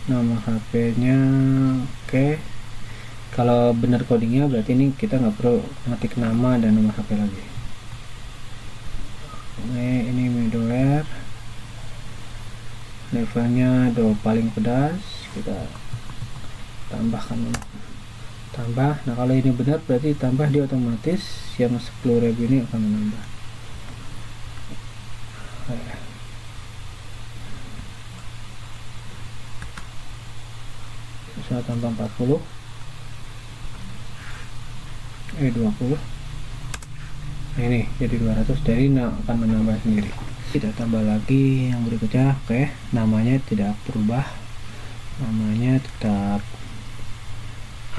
nama HP-nya. Oke, kalau benar codingnya berarti ini kita nggak perlu ngetik nama dan nomor HP lagi. Ini middleware, levelnya paling pedas, kita tambahkan tambah. Nah kalau ini benar berarti tambah, dia otomatis yang 10.000 ini akan menambah. Bisa tambah 40, 20. Nah ini jadi 200, dari akan menambah sendiri. Kita tambah lagi yang berikutnya. Oke, namanya tidak berubah, namanya tetap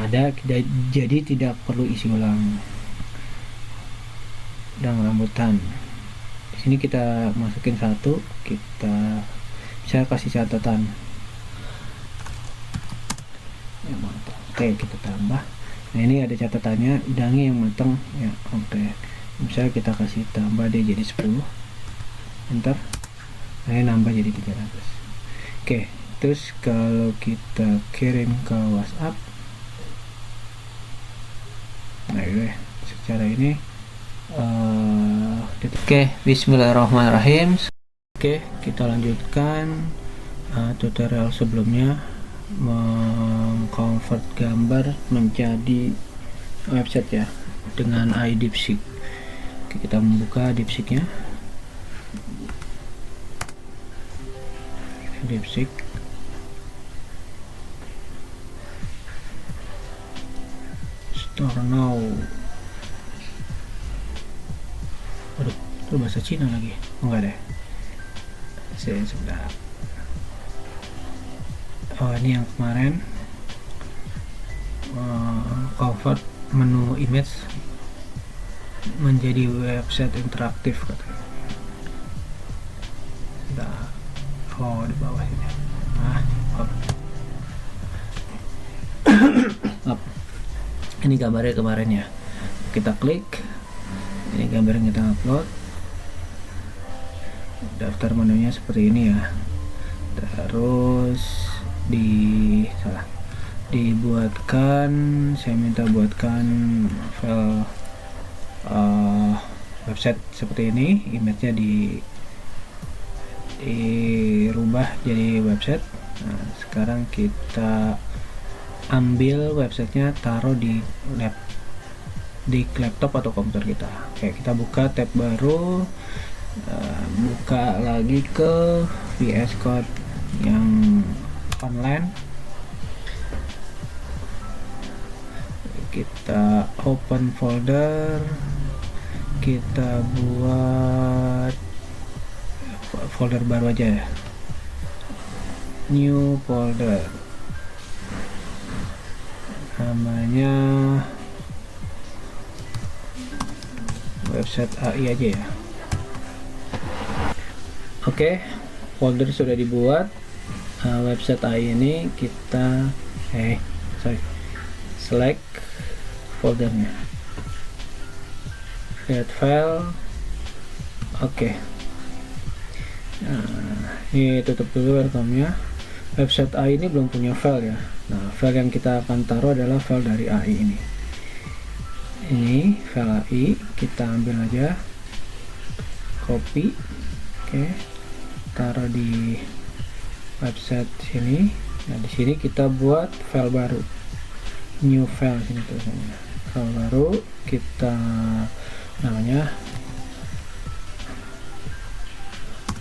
ada, jadi tidak perlu isi ulang. Dan rambutan, di sini kita masukin satu, kita bisa kasih catatan yang matang. Oke, kita tambah. Nah ini ada catatannya, udangnya yang matang ya. Oke, misalnya kita kasih tambah dia jadi 10, enter. Nah ini nambah jadi 300. Oke, terus kalau kita kirim ke WhatsApp, nah ini secara ini Oke, bismillahirrahmanirrahim. Oke, kita lanjutkan tutorial sebelumnya, mengconvert gambar menjadi website ya, dengan AI DeepSeek. Oke, kita membuka DeepSeek-nya. DeepSeek. Store now. Waduh, itu bahasa Cina lagi. Oh, enggak deh. Sebentar. Oh, ini yang kemarin. Convert menu image menjadi website interaktif katanya. Nah, oh di bawah ini. Ini gambarnya kemarin ya. Kita klik. Ini gambar yang kita upload. Daftar menunya seperti ini ya. Terus dibuatkan, saya minta buatkan file website seperti ini. Image-nya dirubah jadi website. Nah, sekarang kita ambil websitenya, taruh di laptop atau komputer kita. Oke, kita buka tab baru, buka lagi ke VS Code yang online. Kita open folder, kita buat folder baru aja ya, new folder, namanya website AI aja ya. Oke, folder sudah dibuat. Website AI ini kita select foldernya, create file. Oke, nah ini tutup dulu welcome-nya. Website AI ini belum punya file ya. Nah, file yang kita akan taruh adalah file dari AI ini. Ini file AI, kita ambil aja, copy, oke, taruh di website sini. Nah, di sini kita buat file baru, new file sini tulisannya. File baru kita namanya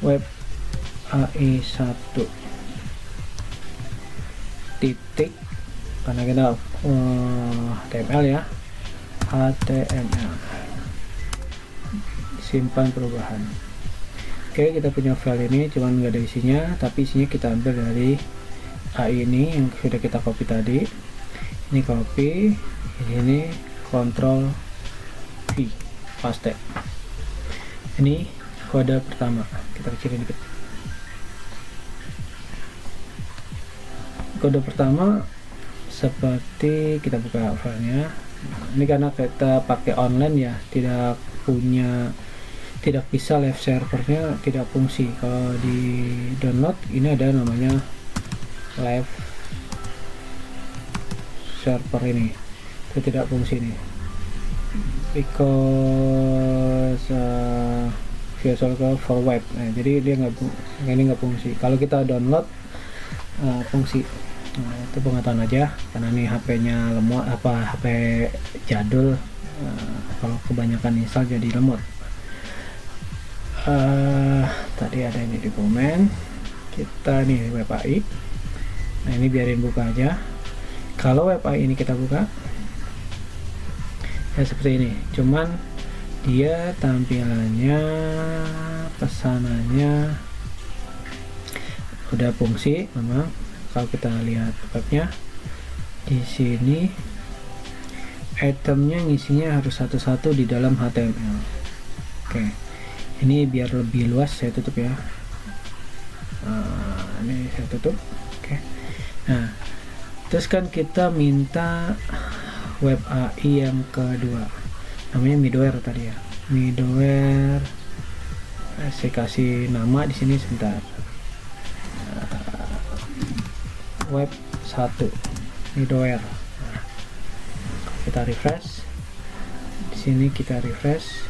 web AI 1 titik, karena kita HTML ya, HTML, simpan perubahan. Oke, kita punya file ini, cuman nggak ada isinya, tapi isinya kita ambil dari AI ini yang sudah kita copy tadi. Ini copy, ini Ctrl V, paste. Ini kode pertama, kita kecilin dikit. Kode pertama seperti kita buka filenya. Ini karena kita pakai online ya, tidak bisa live servernya, tidak fungsi. Kalau di download ini ada namanya live server ini itu tidak fungsi nih, because visual for web. Nah, jadi dia nggak fungsi. Kalau kita download fungsi. Nah, itu pengetahuan aja karena ini HP-nya lemot, HP jadul, kalau kebanyakan install jadi lemot. Tadi ada ini dokumen kita nih, web AI. Nah, ini biarin buka aja. Kalau web AI ini kita buka ya seperti ini, cuman dia tampilannya, pesanannya udah fungsi memang. Kalau kita lihat webnya di sini, itemnya ngisinya harus satu-satu di dalam HTML. Oke, ini biar lebih luas saya tutup ya. Ini saya tutup. Oke, nah terus kan kita minta web AI yang kedua, namanya middleware tadi ya, middleware. Saya kasih nama di sini sebentar, web 1 middleware. Nah, kita refresh di sini, kita refresh,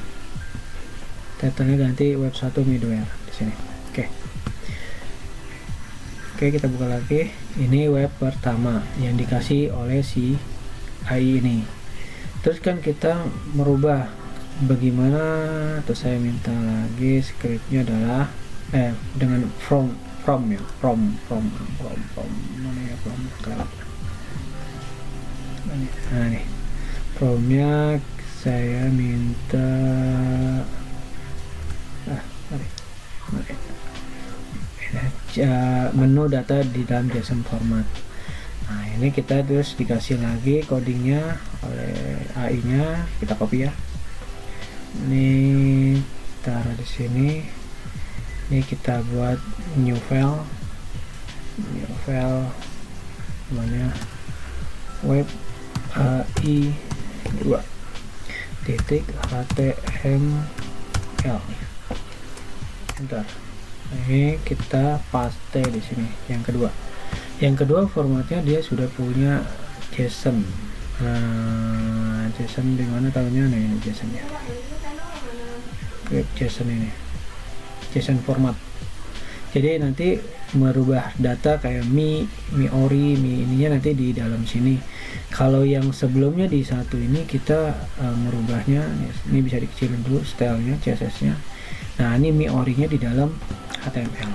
title-nya ganti web 1 middleware di sini. Oke, kita buka lagi. Ini web pertama yang dikasih oleh si AI ini. Terus kan kita merubah bagaimana, terus saya minta lagi scriptnya adalah dengan from ya, from mana ya, from kelewat. Nah nih fromnya saya minta menu data di dalam JSON format. Nah, ini kita terus dikasih lagi codingnya oleh AI nya, kita copy ya, ini taruh di sini. Ini kita buat new file namanya web AI 2 titik HTML. Bentar. Ini kita paste di sini. Yang kedua formatnya dia sudah punya JSON. Nah, JSON di mana tahunya? Nah, ini JSON-nya. JSON ini. JSON format. Jadi nanti merubah data kayak miori ininya nanti di dalam sini. Kalau yang sebelumnya di satu ini kita merubahnya, ini bisa dikecilin dulu stylenya, CSS-nya. Nah, ini miori-nya di dalam HTML.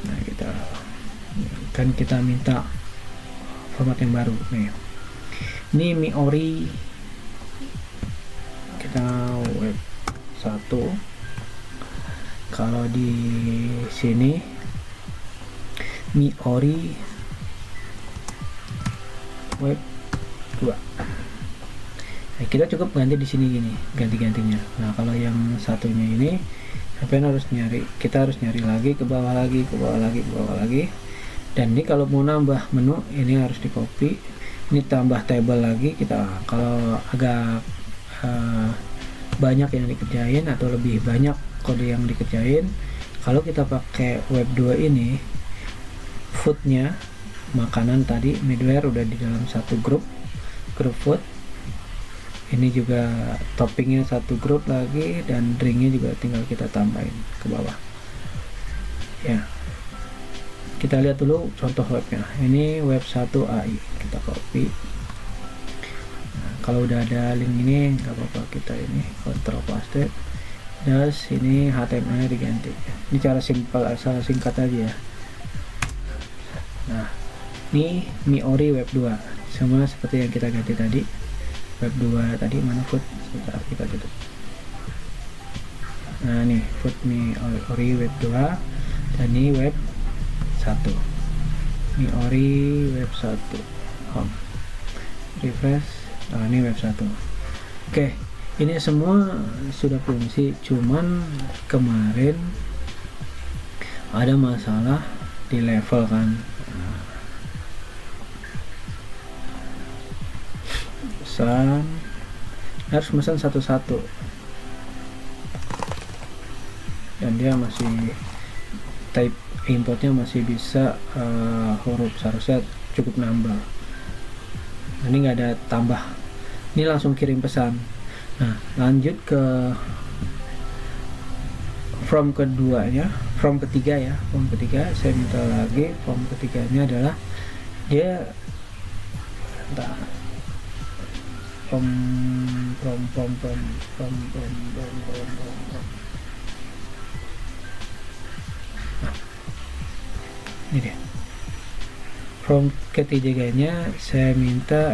Nah, kita minta format yang baru nih. Ini miori, kita web 1. Kalau di sini miori web 2. Nah, kita cukup ganti di sini gini, ganti-gantinya. Nah, kalau yang satunya ini kita harus nyari lagi ke bawah lagi. Dan ini kalau mau nambah menu ini harus di copy, ini tambah table lagi. Kita kalau agak banyak yang dikerjain atau lebih banyak kode yang dikerjain, kalau kita pakai web 2 ini, foodnya makanan tadi middleware udah di dalam satu grup food. Ini juga toppingnya satu grup lagi, dan drinknya juga tinggal kita tambahin ke bawah ya. Kita lihat dulu contoh webnya. Ini web 1 AI, kita copy. Nah, kalau udah ada link ini nggak apa-apa, kita ini control paste. Terus ini HTML nya diganti. Ini cara simpel, asal singkat aja ya. Nah, ini miori web 2 sama seperti yang kita ganti tadi. Web 2 tadi mana food, sebentar kita tutup. Nah, nih food miori web 2 dan ini web 1. Miori web 1 home. Refresh. Nah, ini web 1. Oke. Ini semua sudah fungsi, cuman kemarin ada masalah di level kan. Harus pesan satu-satu, dan dia masih type inputnya masih bisa huruf, seharusnya cukup nambah. Ini nggak ada tambah, ini langsung kirim pesan. Nah, lanjut ke form keduanya, form ketiga ya. Form ketiga saya minta lagi, form ketiganya adalah dia ini dia. Form ketiganya saya minta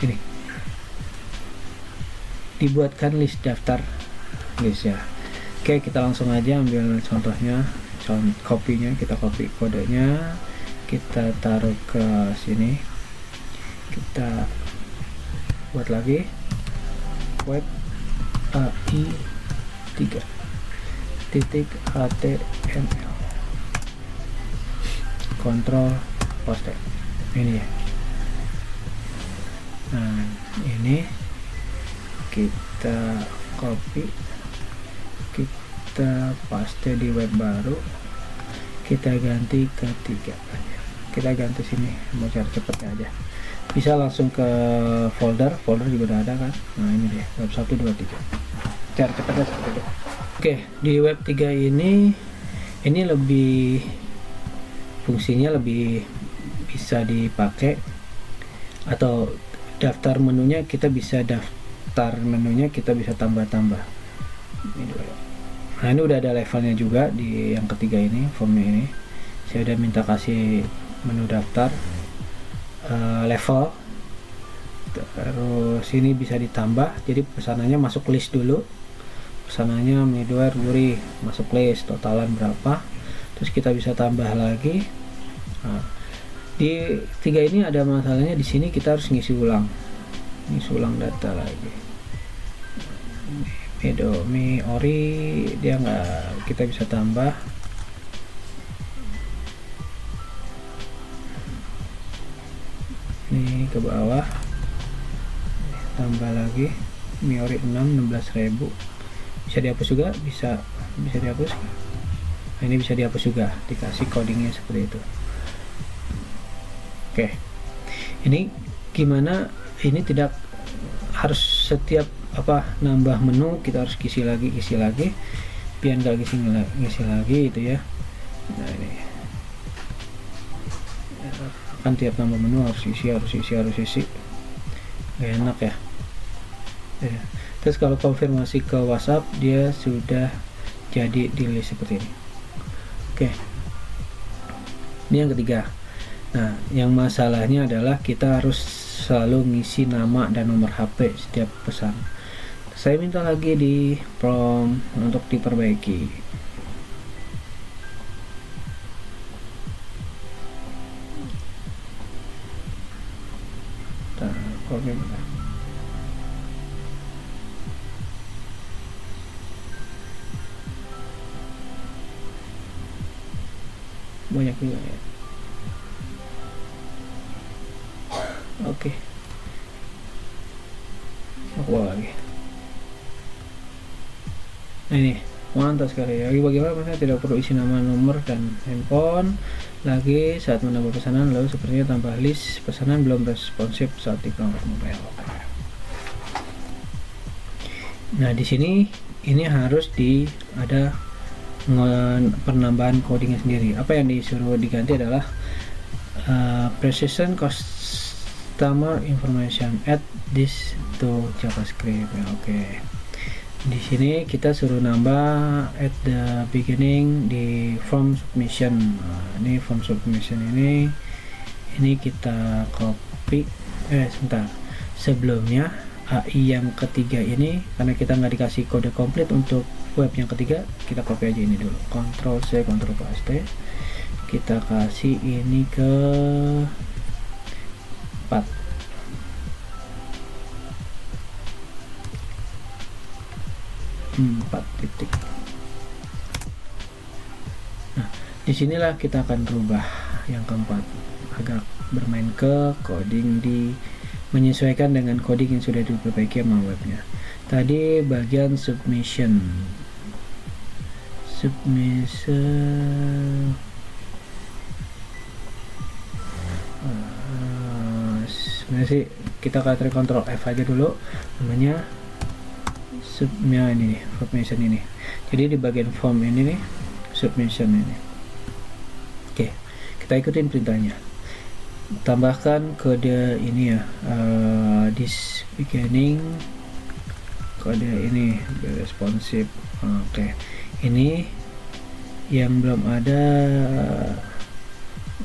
ini dibuatkan list daftar list ya. Oke, kita langsung aja ambil contohnya, kopinya, kita copy kodenya, kita taruh ke sini, kita buat lagi web AI 3.html, kontrol paste, ini ya. Nah, ini kita copy, kita paste di web baru, kita ganti ke 3 aja, kita ganti sini, mau cari cepetnya aja, bisa langsung ke folder juga udah ada kan. Nah, ini dia web 1, 2, 3, cari cepetnya seperti itu. Oke, di web 3 ini lebih fungsinya lebih bisa dipakai, atau daftar menunya kita bisa tambah-tambah. Nah, ini udah ada levelnya juga di yang ketiga ini, formnya ini. Saya udah minta kasih menu daftar, level, terus ini bisa ditambah, jadi pesanannya masuk list dulu, pesanannya middleware GUI masuk list, totalan berapa, terus kita bisa tambah lagi. Nah, di 3 ini ada masalahnya, di sini kita harus ngisi ulang data lagi. Ori dia nggak, kita bisa tambah. Ini ke bawah, tambah lagi Miori 16.000, bisa dihapus juga, bisa dihapus. Nah, ini bisa dihapus juga, dikasih codingnya seperti itu. Oke, ini gimana, ini tidak harus setiap nambah menu kita harus isi lagi, biar nggak ngisi lagi itu ya. Nah, ini kan tiap nambah menu harus isi, nggak enak ya. Terus kalau konfirmasi ke WhatsApp, dia sudah jadi di list seperti ini. Oke, ini yang ketiga. Nah, yang masalahnya adalah kita harus selalu ngisi nama dan nomor HP setiap pesan. Saya minta lagi di prompt untuk diperbaiki. Banyak juga ya. Oke, aku bawa lagi. Nah, ini mantap sekali ya. Bagaimana misalnya tidak perlu isi nama, nomor, dan handphone lagi saat menambah pesanan, lalu sepertinya tambah list pesanan belum responsif saat di nomor mobile. Nah, di sini ini harus ada penambahan codingnya sendiri. Apa yang disuruh diganti adalah precision customer information, add this to JavaScript ya. Oke. Di sini kita suruh nambah at the beginning di form submission. Nah, ini form submission ini kita copy. Sebentar. Sebelumnya AI yang ketiga ini, karena kita nggak dikasih kode komplit untuk web yang ketiga, kita copy aja ini dulu. Ctrl C, Ctrl paste. Kita kasih ini ke 4 titik. Nah, disinilah kita akan rubah yang keempat, agak bermain ke coding, menyesuaikan dengan coding yang sudah diperbaiki sama webnya. Tadi bagian submission sebenarnya sih kita Ctrl F aja dulu, namanya subnya ini nih, submission ini. Jadi di bagian form ini nih, submission ini. Oke, kita ikutin perintahnya. Tambahkan kode ini ya, this beginning, kode ini responsive. Oke, ini yang belum ada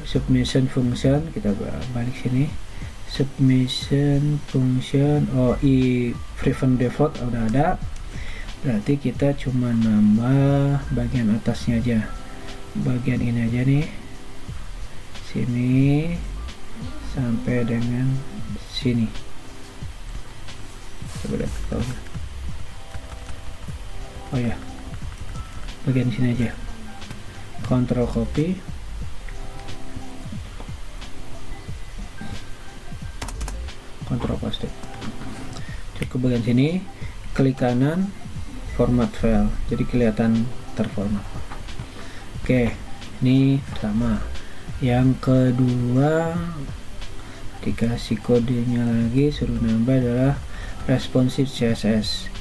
submission function, kita balik sini. Submission function, prevent default udah ada, berarti kita cuma nambah bagian atasnya aja, bagian ini aja nih, sini sampai dengan sini. Coba lihat, oh ya, bagian sini aja, Ctrl copy, Ctrl paste. Cek ke bagian sini, klik kanan, format file, jadi kelihatan terformat. Oke, ini pertama. Yang kedua, dikasih kodenya lagi, suruh nambah adalah responsive CSS.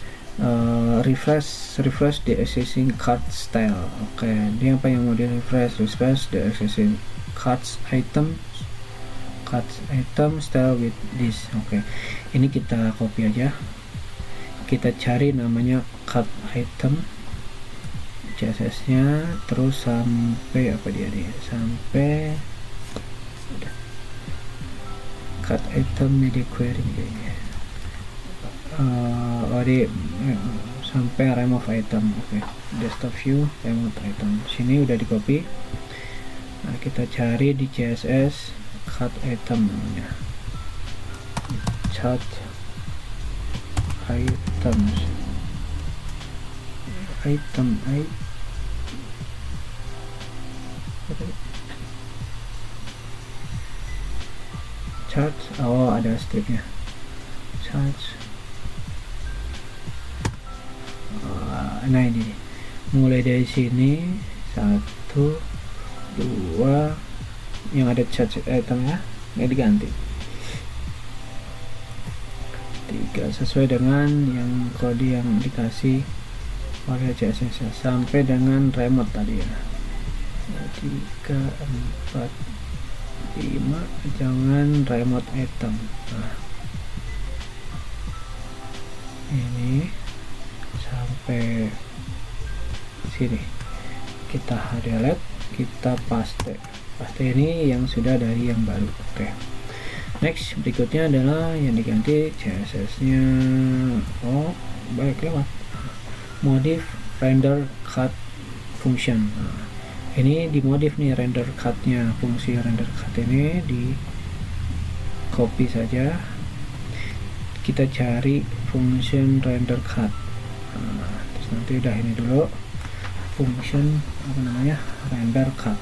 Refresh the existing card style. Oke, dia apa yang mau di refresh the existing cards item style with this. Oke, ini kita copy aja, kita cari namanya card item CSS nya, terus sampai apa dia nih, sampai card item media query kayaknya, sampai remove item. Oke, desktop view, remove item, sini udah di copy. Nah, kita cari di CSS cut item namanya, cut items, chart, oh ada stripnya, chart. Nah ini mulai dari sini 1, 2, yang ada chart item ya, ini diganti 3 sesuai dengan yang kode yang dikasih oleh CSS sampai dengan remote tadi ya, 3, 4, 5, jangan remote item. Nah, ini sampai sini kita delete, kita paste ini yang sudah dari yang baru. Oke, next berikutnya adalah yang diganti CSS nya. Oh baik, lewat modif render cut function. Nah, ini dimodif nih render cut-nya, fungsi render cut ini di copy saja, kita cari function render cut. Nah, terus nanti udah ini dulu function apa namanya, render cut,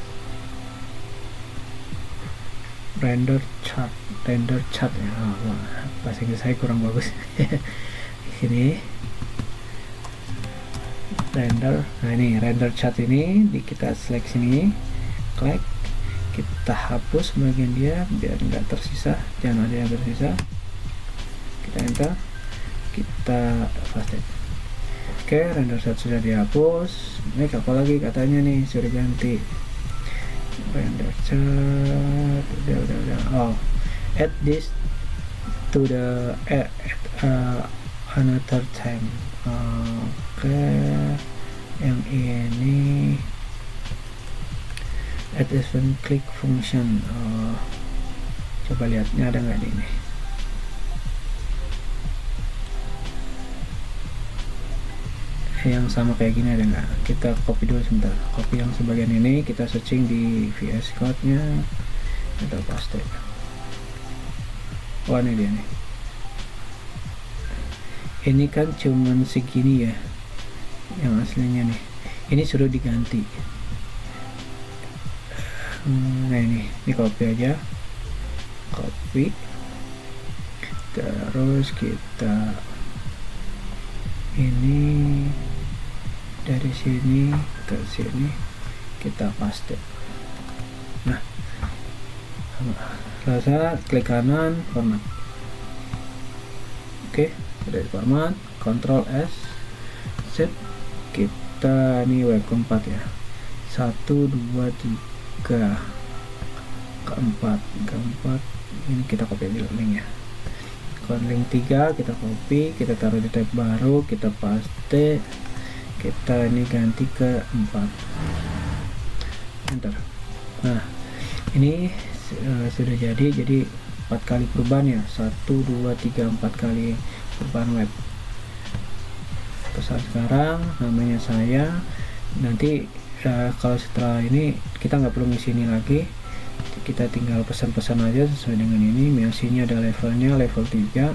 render chart ya. Bahasa Inggris saya kurang bagus. Ini render. Nah ini render chart ini kita select sini, klik, kita hapus bagian dia biar nggak tersisa, jangan ada yang tersisa, kita enter, kita paste. Oke, render chart sudah dihapus. Ini apa lagi katanya nih, suruh ganti render chart, udah. Oh, add this to the another time. Oke, yang ini add event click function. Coba lihatnya ada nggak di ini. Yang sama kayak gini ada nggak? Kita copy dulu sebentar, copy yang sebagian ini, kita searching di VS Code nya, kita paste. Oh ini dia nih, ini kan cuman segini ya yang aslinya nih, ini sudah diganti. Nah ini copy aja, copy, terus kita ini dari sini ke sini kita paste. Nah, selesai, klik kanan, format. Oke, sudah di format, Ctrl S, set. Kita ini web keempat ya, 1 2 3 keempat ini kita copy dulu link ya. Kalau link 3 kita copy, kita taruh di tab baru, kita paste, kita ini ganti ke 4, enter. Nah ini sudah jadi 4 kali perubahan ya, 1 2 3 4 kali perubahan web. Pesan sekarang namanya saya, nanti kalau setelah ini kita nggak perlu ngisi ini lagi, kita tinggal pesan-pesan aja sesuai dengan ini. Sini ada levelnya, level 3,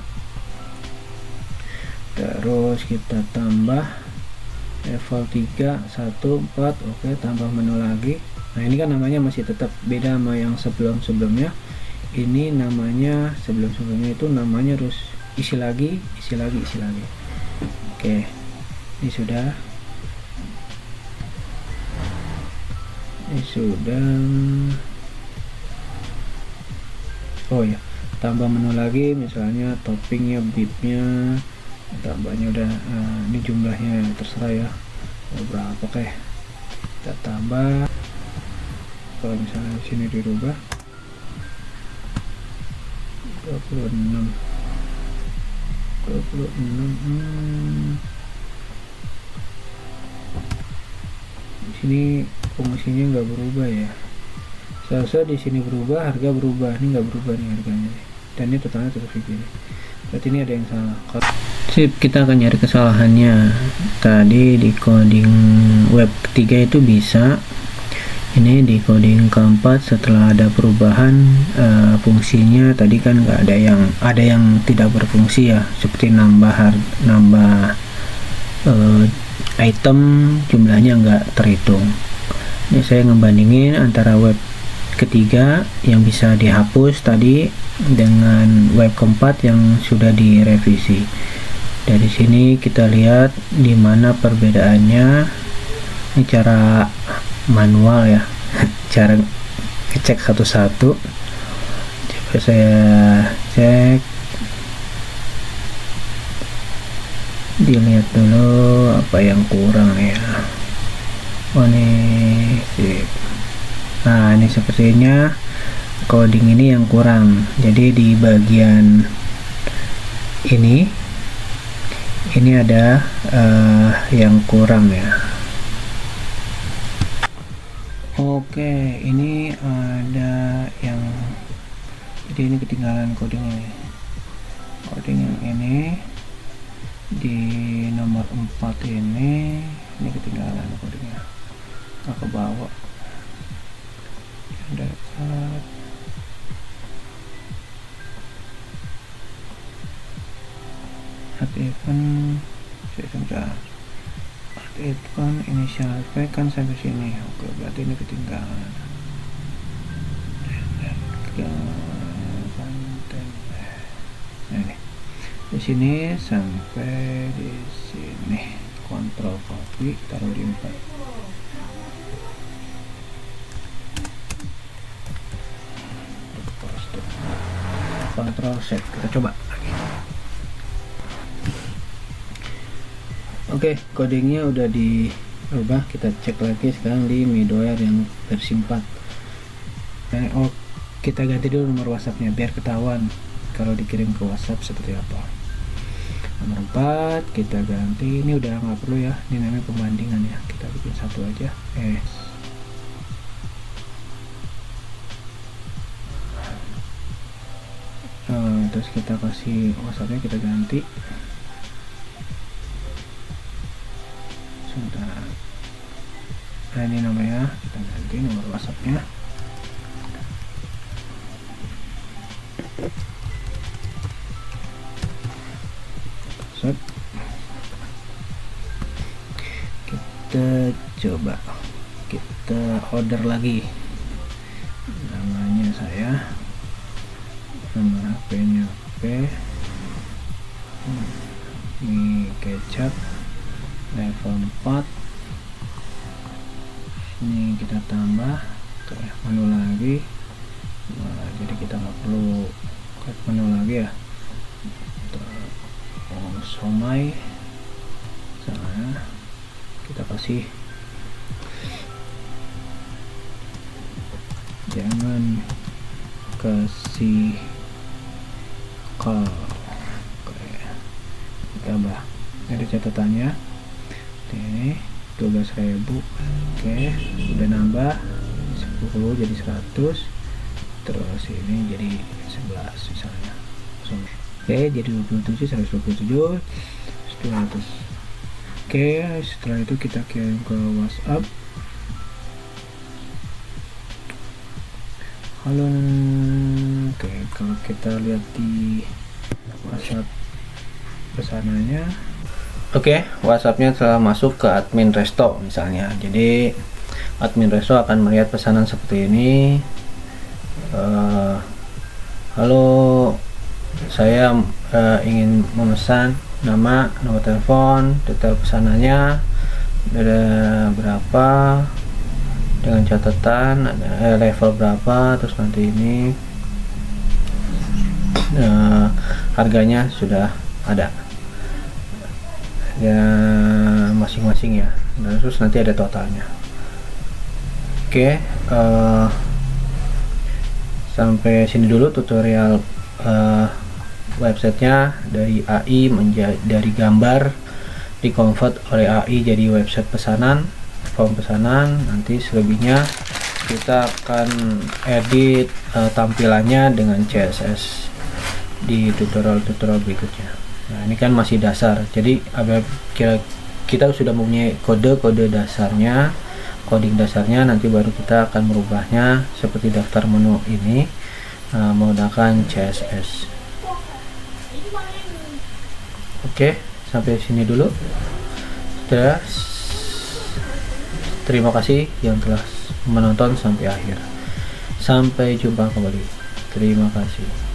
terus kita tambah level 3 1 4. Oke, tambah menu lagi. Nah ini kan namanya masih tetap beda sama yang sebelumnya. Ini namanya sebelumnya itu namanya harus isi lagi. Oke, ini sudah oh ya, tambah menu lagi, misalnya toppingnya, bibnya, tambahnya udah ini jumlahnya terserah ya, berapa kayak kita tambah. Kalau misalnya di sini dirubah 26 di sini fungsinya nggak berubah ya, seharusnya di sini berubah, harga berubah, ini nggak berubah nih harganya, dan ini totalnya tetap begini, berarti ini ada yang salah. Sip, kita akan nyari kesalahannya. Tadi di coding web ketiga itu bisa, ini di coding keempat setelah ada perubahan fungsinya tadi kan nggak ada yang tidak berfungsi ya, seperti nambah item jumlahnya nggak terhitung. Ini saya ngebandingin antara web ketiga yang bisa dihapus tadi dengan web keempat yang sudah direvisi. Dari sini kita lihat di mana perbedaannya. Ini cara manual ya, cara ngecek satu-satu. Coba saya cek, dilihat dulu apa yang kurang ya. Oh nih sip. Nah ini sepertinya coding ini yang kurang, jadi di bagian ini ada yang kurang ya. Oke, ini ada yang, jadi ini ketinggalan codingnya. Coding yang ini di nomor 4 ini ketinggalan codingnya, nggak ke bawah. Dapat add event sebentar, add event initial spec kan sampai sini. Oke, berarti ini ketinggalan. Konten nah ini di sini sampai di sini, kontrol copy, taruh di 4. Kontrol set, kita coba lagi. Oke, codingnya udah diubah, kita cek lagi sekarang di middleware yang versi 4. Oh, kita ganti dulu nomor WhatsAppnya biar ketahuan kalau dikirim ke WhatsApp seperti apa. Nomor 4 kita ganti, ini udah nggak perlu ya, ini namanya pembandingan ya, kita bikin satu aja. Terus kita kasih WhatsAppnya, kita ganti. Sebentar, nah ini namanya, kita ganti nomor WhatsAppnya. Set. Kita coba, kita order lagi, namanya saya, nomor HP-nya ini kecap, level 4. Ini kita tambah ke menu lagi. Nah, jadi kita nggak perlu klik menu lagi ya. somai sana, kita kasih jangan kasih call. Oke, tambah ada catatannya ini 12.000. Oke, udah nambah 10 jadi 100, terus ini jadi 11 misalnya. Oke, jadi 27, 127, 200. Oke, setelah itu kita kirim ke WhatsApp. Halo. Oke, kalau kita lihat di WhatsApp pesanannya, oke, WhatsAppnya telah masuk ke admin resto misalnya. Jadi admin resto akan melihat pesanan seperti ini. Halo, saya ingin memesan nama, nomor telepon, detail pesanannya ada berapa, dengan catatan ada level berapa, terus nanti ini harganya sudah ada ya masing-masing ya, dan terus nanti ada totalnya. Oke, sampai sini dulu tutorial websitenya dari AI dari gambar di convert oleh AI jadi website pesanan, form pesanan. Nanti selebihnya kita akan edit tampilannya dengan CSS di tutorial berikutnya. Nah, ini kan masih dasar, jadi kita sudah mempunyai kode dasarnya, coding dasarnya. Nanti baru kita akan merubahnya seperti daftar menu ini menggunakan CSS. Oke, sampai sini dulu. Terima kasih yang telah menonton sampai akhir. Sampai jumpa kembali. Terima kasih.